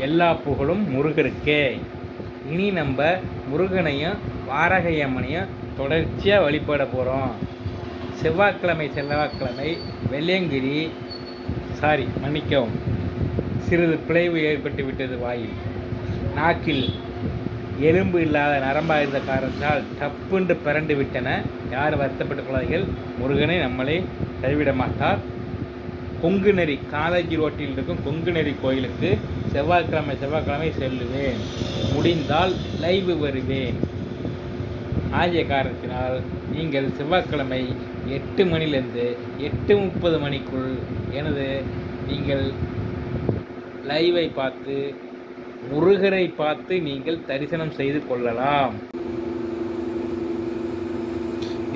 எல்லா புகழும் முருகருக்கே. இனி நம்ம முருகனையும் வாராகி அம்மனையும் தொடர்ச்சியாக வழிபட போகிறோம். செவ்வாய்க்கிழமை வெள்ளையங்கிரி மன்னிக்கவும், சிறிது பிழைவு ஏற்பட்டு விட்டது. வாயில் நாக்கில் எலும்பு இல்லாத நரம்பாக இருந்த காரணத்தால் டப்புன்று பிறண்டு விட்டன. யார் வருத்தப்பட்ட குழந்தைகள், முருகனை நம்மளை கைவிட மாட்டார். கொங்கு நெறி காலேஜ் ரோட்டில் இருக்கும் கொங்கு நெறி கோயிலுக்கு செவ்வாய்க்கிழமை செல்லுவேன். முடிந்தால் லைவ் வருவேன். ஆகிய காரணத்தினால் நீங்கள் செவ்வாய்க்கிழமை 8 மணிலிருந்து 8:30 மணிக்குள் நீங்கள் லைவை பார்த்து முருகரை பார்த்து நீங்கள் தரிசனம் செய்து கொள்ளலாம்.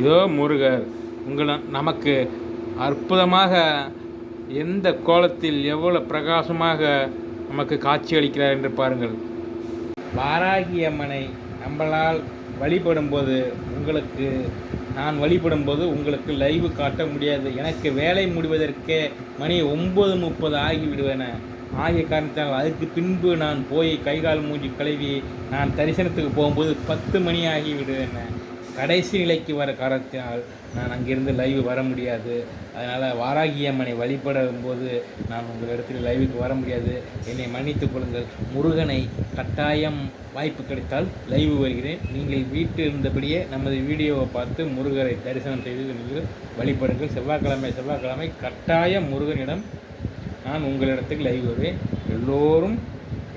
இதோ முருகர் நமக்கு அற்புதமாக எந்த கோலத்தில் எவ்வளவு பிரகாசமாக நமக்கு காட்சி அளிக்கிறார் என்று பாருங்கள். வாராகி அம்மனை நம்மளால் வழிபடும்போது நான் வழிபடும்போது உங்களுக்கு லைவ் காட்ட முடியாது. எனக்கு வேலை முடிவதற்கே மணி 9:30 ஆகிவிடுவேன. ஆகிய காரணத்தால் அதுக்கு பின்பு நான் போய் கைகால் மூஞ்சி கழுவி நான் தரிசனத்துக்கு போகும்போது 10 மணி ஆகிவிடுவேன். கடைசி நிலைக்கு வர காரணத்தினால் நான் அங்கிருந்து லைவ் வர முடியாது. அதனால் வாராகி அம்மனை வழிபடும் போது நான் உங்கள் இடத்துல லைவுக்கு வர முடியாது. என்னை மன்னித்துக் கொள்ளுங்கள். முருகனை கட்டாயம் வாய்ப்பு கிடைத்தால் லைவ் வருகிறேன். நீங்கள் வீட்டில் இருந்தபடியே நமது வீடியோவை பார்த்து முருகரை தரிசனம் செய்து நீங்கள் வழிபடுங்கள். செவ்வாய்க்கிழமை கட்டாயம் முருகனிடம் நான் உங்களிடத்துக்கு லைவ் வருவேன். எல்லோரும்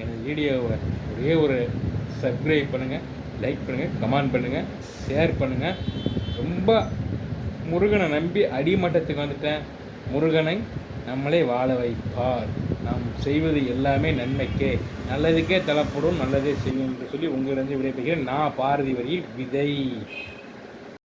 எனது வீடியோவை ஒரு சப்ஸ்கிரைப் பண்ணுங்கள், லைக் பண்ணுங்கள், கமெண்ட் பண்ணுங்கள், ஷேர் பண்ணுங்கள். ரொம்ப முருகனை நம்பி அடிமட்டத்துக்கு வந்துட்டேன். முருகனை நம்மளே வாழ வைப்பார். நாம் செய்வது எல்லாமே நன்மைக்கே, நல்லதுக்கே தளப்படும், நல்லதே செய்யும் என்று சொல்லி உங்களிடம் விடைபெறுகிறேன். நான் பாரதி வரியில் விதை.